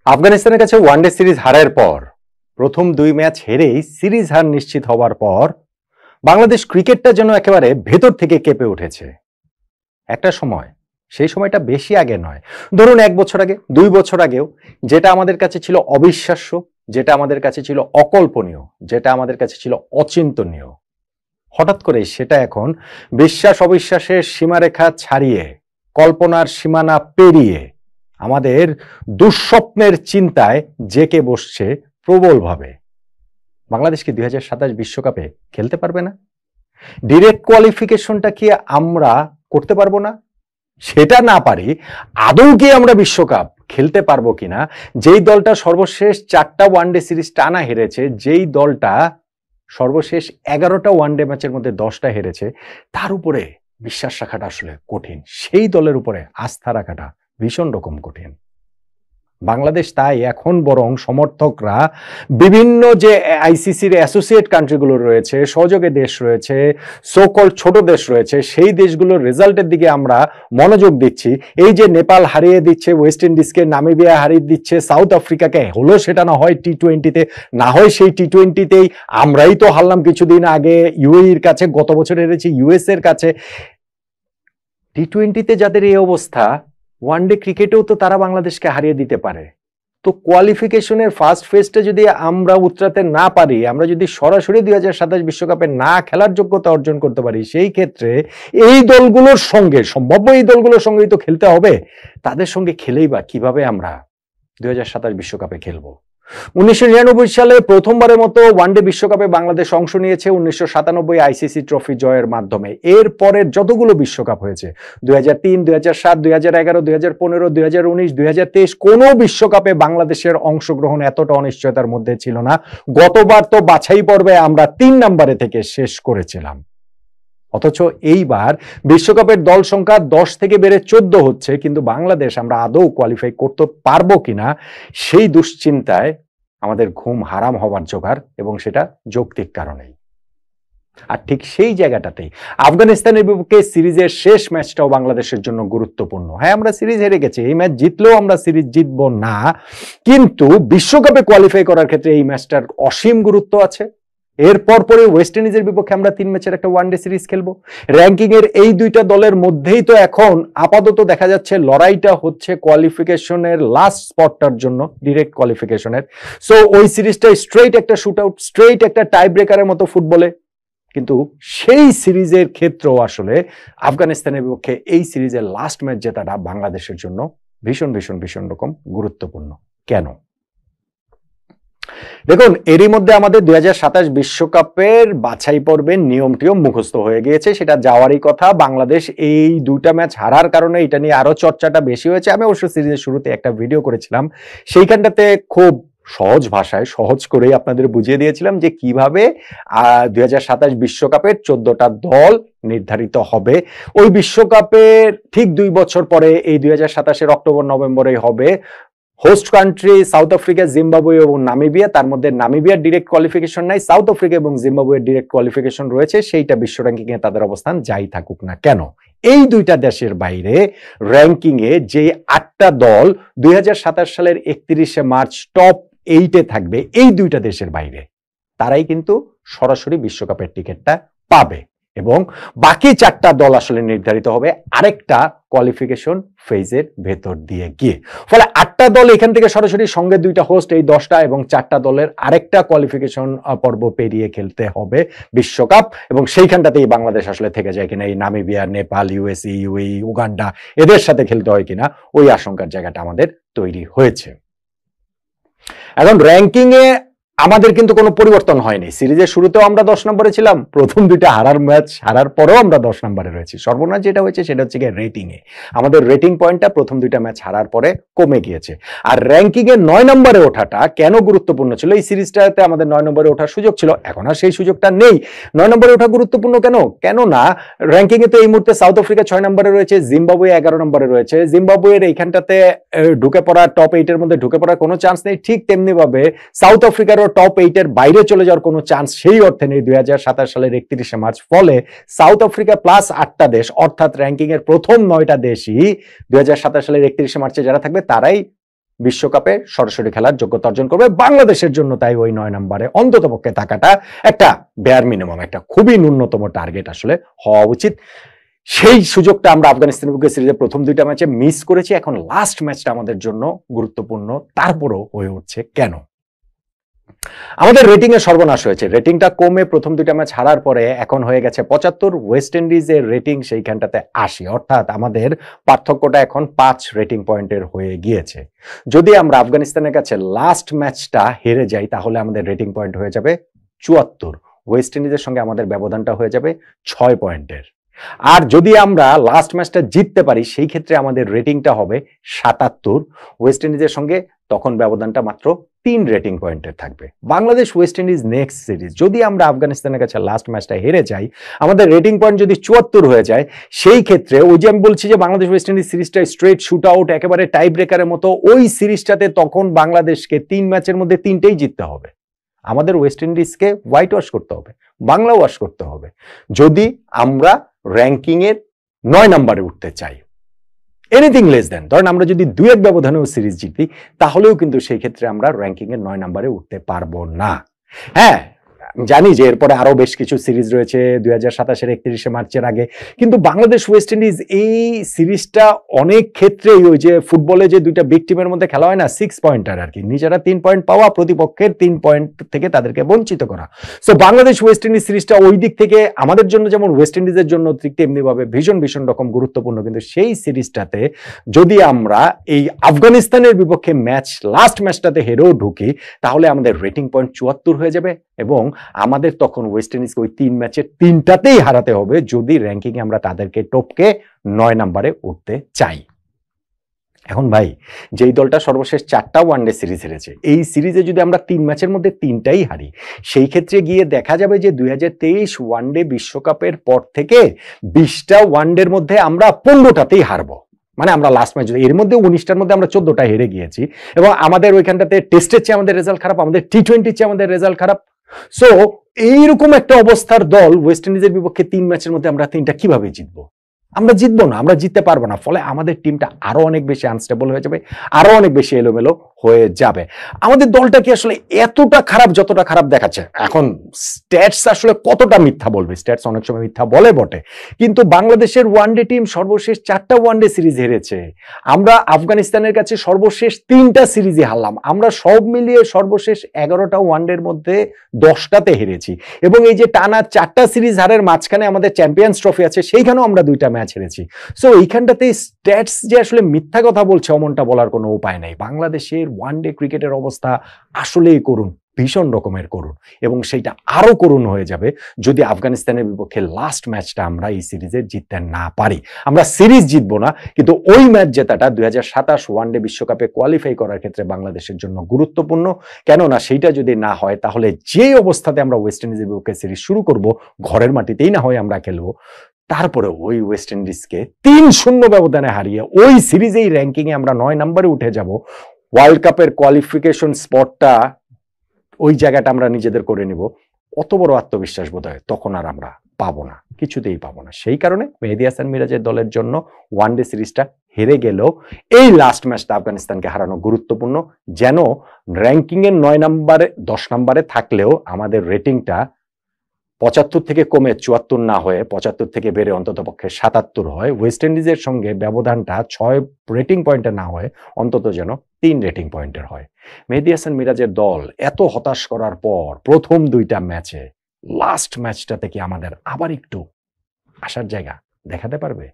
আফগানিস্তানের কাছে one day series হারের পর প্রথম দুই ম্যাচ হেরেই সিরিজ হার নিশ্চিত হওয়ার পর বাংলাদেশ ক্রিকেটটা যেন একেবারে ভেতর থেকে কেঁপে উঠেছে। একটা সময়, সেই সময়টা বেশি আগে নয়, ধরুন 1 বছর আগে, 2 বছর আগেও, যেটা আমাদের কাছে ছিল অবিশ্বাস্য, যেটা আমাদের কাছে ছিল অকল্পনীয়, যেটা আমাদের কাছে ছিল অচিন্তনীয়, হঠাৎ করে সেটা এখন বিশ্বাস অবিশ্বাসের সীমারেখা ছাড়িয়ে, কল্পনার সীমানা পেরিয়ে আমাদের দুঃস্বপ্নের চিন্তায় জেকে বসছে প্রবলভাবে। বাংলাদেশ কি 2027 বিশ্বকাপে খেলতে পারবে না? ডিরেক্ট কোয়ালিফিকেশনটা কি আমরা করতে পারবো না? সেটা না পারি, আদৌ কি আমরা বিশ্বকাপ খেলতে পারবো কিনা? যেই দলটা সর্বশেষ 4টা ওয়ানডে সিরিজ টানা হেরেছে, যেই দলটা সর্বশেষ 11টা ওয়ানডে ম্যাচের মধ্যে 10টা হেরেছে, তার উপরে বিশ্বাস রাখাটা আসলে কঠিন। সেই দলের উপরে আস্থা রাখাটা ভীষণ রকম কঠিন। বাংলাদেশ তাই এখন বরং সমর্থকরা বিভিন্ন যে আইসিসির অ্যাসোসিয়েট কান্ট্রিগুলো রয়েছে, সহযোগী দেশ রয়েছে, সোকল ছোট দেশ রয়েছে, সেই দেশগুলোর রেজাল্টের দিকে আমরা মনোযোগ দিচ্ছি। এই যে নেপাল হারিয়ে দিচ্ছে ওয়েস্ট ইন্ডিজকে, নামিবিয়া হারিয়ে দিচ্ছে সাউথ আফ্রিকাকে, হলো সেটা না হয় টি-20-তে, না হয় সেই টি-20-তেই আমরাই তো হারলাম কিছুদিন আগে ইউএইর কাছে, গত বছর হেরেছি ইউএস এর কাছে। টি-20-তে যাদের এই অবস্থা, ওয়ানডে ক্রিকেটেও তো তারা বাংলাদেশকে হারিয়ে দিতে পারে। তো কোয়ালিফিকেশনের ফার্স্ট ফেজটা যদি আমরা উতরাতে না পারি, আমরা যদি সরাসরি 2027 বিশ্বকাপে না খেলার যোগ্যতা অর্জন করতে পারি, সেই ক্ষেত্রে এই দলগুলোর সঙ্গে, সম্ভাব্য এই দলগুলোর সঙ্গেই তো খেলতে হবে। তাদের সঙ্গে খেলেই বা কিভাবে আমরা 2027 বিশ্বকাপে খেলবো? 1999 সালে প্রথমবারের মতো ওয়ানডে বিশ্বকাপে বাংলাদেশ অংশ নিয়েছে 1997 আইসিসি ট্রফি জয়ের মাধ্যমে। এর পরের যতগুলো বিশ্বকাপ হয়েছে, 2003, 2007, 2011, 2015, 2019, 2023, কোনো বিশ্বকাপে বাংলাদেশের অংশগ্রহণ এতটা অনিশ্চয়তার মধ্যে ছিল না। গতবার তো বাছাই পর্বে আমরা 3 নম্বরে থেকে শেষ করেছিলাম। অথচ এইবার বিশ্বকাপের দল সংখ্যা 10 থেকে বেড়ে 14 হচ্ছে, কিন্তু বাংলাদেশ আমরা আদৌ কোয়ালিফাই করতে পারবো কিনা সেই দুশ্চিন্তায় আমাদের ঘুম হারাম হবার জোগাড়, এবং সেটা যৌক্তিক কারণেই। আর ঠিক সেই জায়গাটাতেই আফগানিস্তানের বিপক্ষে সিরিজের শেষ ম্যাচটাও বাংলাদেশের জন্য গুরুত্বপূর্ণ। হ্যাঁ, আমরা সিরিজ হেরে গেছি, এই ম্যাচ জিতলেও আমরা সিরিজ জিতবো না, কিন্তু বিশ্বকাপে কোয়ালিফাই করার ক্ষেত্রে এই ম্যাচটার অসীম গুরুত্ব আছে। এরপর পরে ওয়েস্ট ইন্ডিজের বিপক্ষে আমরা 3 ম্যাচের একটা ওয়ানডে সিরিজ খেলবো। র্যাঙ্কিং এর এই দুইটা দলের মধ্যেই তো এখন আপাতত দেখা যাচ্ছে লড়াইটা হচ্ছে কোয়ালিফিকেশনের লাস্ট স্পটটার জন্য, ডিরেক্ট কোয়ালিফিকেশনের। সো ওই সিরিজটা স্ট্রেইট একটা শুট আউট, স্ট্রেইট একটা টাই ব্রেকারের মতো ফুটবলে। কিন্তু সেই সিরিজের ক্ষেত্রেও আসলে আফগানিস্তানের বিপক্ষে এই সিরিজের লাস্ট ম্যাচ জেতাটা বাংলাদেশের জন্য ভীষণ ভীষণ ভীষণ রকম গুরুত্বপূর্ণ। কেন? দেখুন, এরই মধ্যে আমাদের 2027 বিশ্বকাপের বাছাই পর্বের নিয়মটিও মুখস্থ হয়ে গিয়েছে, সেটা যাওয়ারই কথা। বাংলাদেশ এই 2টা ম্যাচ হারার কারণে এটা নিয়ে আরো চর্চাটা বেশি হয়েছে। আমি অবশ্য সিরিজের শুরুতে একটা ভিডিও করেছিলাম, সেইখানটাতে খুব সহজ ভাষায়, সহজ করেই আপনাদের বুঝিয়ে দিয়েছিলাম যে কিভাবে 2027 বিশ্বকাপের 14টা দল নির্ধারিত হবে। ওই বিশ্বকাপের ঠিক 2 বছর পরে, এই 2027 অক্টোবর নভেম্বরে হবে। Host country south Africa, Zimbabwe এবং নামিবিয়া। তার মধ্যে নামিবিয়ার ডিরেক্ট কোয়ালিফিকেশন নাই, সাউথ আফ্রিকা এবং জিম্বাবুয়ের ডিরেক্ট কোয়ালিফিকেশন রয়েছে। সেইটা বিশ্ব র্যাঙ্কিং এ তাদের অবস্থান যাই থাকুক না কেন, এই 2টা দেশের বাইরে র্যাঙ্কিং এ যে 8টা দল 2027 সালের 31শে মার্চ টপ 8-এ থাকবে, এই 2টা দেশের বাইরে তারাই কিন্তু সরাসরি বিশ্বকাপের টিকিটটা পাবে, এবং বাকি 4টা দল আসলে নির্ধারিত হবে আরেকটা কোয়ালিফিকেশন ফেজের ভেতর দিয়ে গিয়ে। ফলে 8টা দল এখান থেকে সরাসরি, সঙ্গে 2টা হোস্ট, এই 10টা, এবং 4টা দলের আরেকটা কোয়ালিফিকেশন পর্ব পেরিয়ে খেলতে হবে বিশ্বকাপ। এবং সেইখানটাতেই বাংলাদেশ আসলে থেকে যায় কিনা, এই Namibia, Nepal, USA, UAE, Uganda, এদের সাথে খেলতে হয় কিনা, ওই আশঙ্কার জায়গাটা আমাদের তৈরি হয়েছে। এখন র্যাঙ্কিং এ আমাদের কিন্তু কোনো পরিবর্তন হয়নি। সিরিজের শুরুতেও আমরা 10 নম্বরে ছিলাম, প্রথম 2টা হারার ম্যাচ হারার পরেও আমরা 10 নম্বরে রয়েছি। সর্বনাশ যেটা হয়েছে সেটা হচ্ছে গিয়ে রেটিং এ, আমাদের রেটিং পয়েন্টটা প্রথম 2টা ম্যাচ হারার পরে কমে গিয়েছে। আর র্যাঙ্কিং এ 9 নম্বরে ওঠাটা কেন গুরুত্বপূর্ণ ছিল? এই সিরিজটাতে আমাদের 9 নম্বরে ওঠার সুযোগ ছিল, এখন আর সেই সুযোগটা নেই। 9 নম্বরে ওঠা গুরুত্বপূর্ণ কেন? কেননা র্যাঙ্কিং এ তো এই মুহূর্তে সাউথ আফ্রিকা 6 নম্বরে রয়েছে, জিম্বাবুয়ে 11 নম্বরে রয়েছে। জিম্বাবুয়ের এইখানটাতে ঢুকে পড়া, টপ 8 এর মধ্যে ঢুকে পড়ার কোনো চান্স নেই। ঠিক তেমনি ভাবে সাউথ আফ্রিকারও টপ 8 এর বাইরে চলে যাওয়ার কোনো চান্স সেই অর্থে নেই 2027 সালের 31শে মার্চ। ফলে সাউথ আফ্রিকা প্লাস 8টা দেশ, অর্থাৎ র্যাঙ্কিং এর প্রথম 9টা দেশই 2027 সালের 31শে মার্চে যারা থাকবে তারাই বিশ্বকাপে সরাসরি খেলার যোগ্যতা অর্জন করবে। বাংলাদেশের জন্য তাই ওই 9 নম্বরে অন্ততপক্ষে থাকাটা একটা বেয়ার মিনিমাম, একটা খুবই ন্যূনতম টার্গেট আসলে হওয়া উচিত। সেই সুযোগটা আমরা আফগানিস্তানের বিপক্ষে সিরিজের প্রথম 2টা ম্যাচে মিস করেছি। এখন লাস্ট ম্যাচটা আমাদের জন্য গুরুত্বপূর্ণ, তারপরও হয়ে উঠছে কেন? আমাদের রেটিং এ সর্বনাশ হয়েছে। রেটিংটা কমে প্রথম 2টা ম্যাচ হারার পরে এখন হয়ে গেছে 75, ওয়েস্ট ইন্ডিজের রেটিং সেইখানটাতে 80, অর্থাৎ আমাদের পার্থক্যটা এখন 5 রেটিং পয়েন্টের হয়ে গিয়েছে। যদি আমরা আফগানিস্তানের কাছে লাস্ট ম্যাচটা হেরে যাই তাহলে আমাদের রেটিং পয়েন্ট হয়ে যাবে 74, ওয়েস্ট ইন্ডিজের সঙ্গে আমাদের ব্যবধানটা হয়ে যাবে 6 পয়েন্টের। আর যদি আমরা লাস্ট ম্যাচটা জিততে পারি সেই ক্ষেত্রে আমাদের রেটিংটা হবে 77, ওয়েস্ট ইন্ডিজের সঙ্গে তখন ব্যবধানটা মাত্র 3 রেটিং পয়েন্টের থাকবে। Bangladesh West Indies next series যদি আমরা আফগানিস্তানের কাছে লাস্ট ম্যাচটা হেরে যাই, আমাদের রেটিং পয়েন্ট যদি 74 হয়ে যায়, সেই ক্ষেত্রে ওই যে আমি বলছি যে বাংলাদেশ ওয়েস্ট ইন্ডিজ সিরিজটা স্ট্রেট শুট আউট একেবারে টাই ব্রেকারের মতো, ওই সিরিজটাতে তখন বাংলাদেশকে 3 ম্যাচের মধ্যে 3টেই জিততে হবে। আমাদের ওয়েস্ট ইন্ডিজকে হোয়াইট ওয়াশ করতে হবে, বাংলা ওয়াশ করতে হবে, যদি আমরা র্যাঙ্কিং এর 9 নম্বরে উঠতে চাই। এনিথিং লেস দেন, ধরেন আমরা যদি 2-1 ব্যবধানেও সিরিজ জিতি তাহলেও কিন্তু সেই ক্ষেত্রে আমরা র্যাঙ্কিং এর 9 নম্বরে উঠতে পারবো না। হ্যাঁ, জানি যে এরপরে আরো বেশ কিছু সিরিজ রয়েছে 2027-এর 31শে মার্চের আগে, কিন্তু বাংলাদেশ ওয়েস্ট ইন্ডিজ এই সিরিজটা অনেক ক্ষেত্রেই ওই যে ফুটবলে যে 2টা বিগ টিমের মধ্যে খেলা হয় না, 6 পয়েন্টার আর কি, নিজেরা 3 পয়েন্ট পাওয়া, প্রতিপক্ষের 3 পয়েন্ট থেকে তাদেরকে বঞ্চিত করা। সো বাংলাদেশ ওয়েস্ট ইন্ডিজ সিরিজটা ওই দিক থেকে আমাদের জন্য যেমন ওয়েস্ট ইন্ডিজের জন্য ঠিক তেমনিভাবে ভীষণ ভীষণ রকম গুরুত্বপূর্ণ। কিন্তু সেই সিরিজটাতে যদি আমরা এই আফগানিস্তানের বিপক্ষে লাস্ট ম্যাচটাতে হেরেও ঢুকি তাহলে আমাদের রেটিং পয়েন্ট 74 হয়ে যাবে এবং আমাদের তখন ওয়েস্ট ইন্ডিজকে ওই 3 ম্যাচের 3টাতেই হারাতে হবে যদি র্যাঙ্কিং এ আমরা তাদেরকে টপকে 9 নম্বরে উঠতে চাই। এখন ভাই, যেই দলটা সর্বশেষ 4টা ওয়ানডে সিরিজ হেরেছে, এই সিরিজে যদি আমরা 3 ম্যাচের মধ্যে 3টাই হারি, সেই ক্ষেত্রে গিয়ে দেখা যাবে যে 2023 ওয়ানডে বিশ্বকাপের পর থেকে 20টা ওয়ানডের মধ্যে আমরা 15টাতেই হারবো। মানে আমরা লাস্ট ম্যাচ এর মধ্যে 19টার মধ্যে আমরা 14টা হেরে গিয়েছি এবং আমাদের ওইখানটাতে টেস্টের চেয়ে আমাদের রেজাল্ট খারাপ, আমাদের টি20 চেয়ে আমাদের রেজাল্ট খারাপ। সো এইরকম একটা অবস্থার দল ওয়েস্ট ইন্ডিজের বিপক্ষে 3 ম্যাচের মধ্যে আমরা 3টা কিভাবে জিতবো? আমরা জিতবো না, আমরা জিততে পারবো না। ফলে আমাদের টিমটা আরো অনেক বেশি আনস্টেবল হয়ে যাবে, আরো অনেক বেশি এলোমেলো হয়ে যাবে। আমাদের দলটা কি আসলে এতটা খারাপ যতটা খারাপ দেখাচ্ছে? এখন স্ট্যাটস আসলে কতটা মিথ্যা বলবে, স্ট্যাটস অনেক সময় মিথ্যা বলে বটে, কিন্তু বাংলাদেশের ওয়ানডে টিম সর্বশেষ 4টা ওয়ানডে সিরিজ হেরেছে। আমরা আফগানিস্তানের কাছে সর্বশেষ 3টা সিরিজে হারলাম। আমরা সব মিলিয়ে সর্বশেষ 11টা ওয়ানডের মধ্যে 10টাতে হেরেছি এবং এই যে টানা 4টা সিরিজ হারের মাঝখানে আমাদের চ্যাম্পিয়ন্স ট্রফি আছে, সেইখানেও আমরা 2টা ম্যাচ হেরেছি। সো এইখানটাতে স্ট্যাটস যে আসলে মিথ্যা কথা বলছে অমনটা বলার কোনো উপায় নাই। বাংলাদেশের ওয়ানডে ক্রিকেটের অবস্থা আসলেই করুণ, ভীষণ রকমের করুণ, এবং সেইটা আরো করুণ হয়ে যাবে যদি আফগানিস্তানের বিপক্ষে লাস্ট ম্যাচটা আমরা এই সিরিজে জিততে না পারি। আমরা সিরিজ জিতবো না, কিন্তু ওই ম্যাচ জেতাটা 2027 ওয়ানডে বিশ্বকাপে কোয়ালিফাই করার ক্ষেত্রে বাংলাদেশের জন্য গুরুত্বপূর্ণ। কেননা সেইটা যদি না হয় তাহলে যে অবস্থাতে আমরা ওয়েস্ট ইন্ডিজের বিপক্ষে সিরিজ শুরু করব, ঘরের মাটিতেই না হয় আমরা খেলবো, তারপরে ওই ওয়েস্ট ইন্ডিজকে 3-0 ব্যবধানে হারিয়ে ওই সিরিজেই র্যাঙ্কিং এ আমরা 9 নম্বরে উঠে যাব। ওয়ার্ল্ড কাপের কোয়ালিফিকেশন স্পটটা, ওই জায়গাটা আমরা নিজেদের করে নিব। অত বড় আত্মবিশ্বাস বোধহয় তখন আর আমরা পাবো না, কিছুতেই পাবো না। সেই কারণে মেহেদী হাসান মিরাজের দলের জন্য ওয়ানডে সিরিজটা হেরে গেলেও এই লাস্ট ম্যাচটা আফগানিস্তানকে হারানো গুরুত্বপূর্ণ, যেন র্যাঙ্কিং এর 9 নম্বরে 10 নম্বরে থাকলেও আমাদের রেটিংটা 75 থেকে কমে 74 না হয়ে 75 থেকে বেড়ে অন্তত পক্ষে 77 হয়। ওয়েস্ট ইন্ডিজের সঙ্গে ব্যবধানটা 6 রেটিং পয়েন্টে না হয় অন্তত যেন 3 রেটিং পয়েন্টের হয়। মেহেদী হাসান মিরাজের দল এত হতাশ করার পর প্রথম 2টা ম্যাচে লাস্ট ম্যাচটা থেকে আমাদের আবার একটু আসার জায়গা দেখাতে পারবে?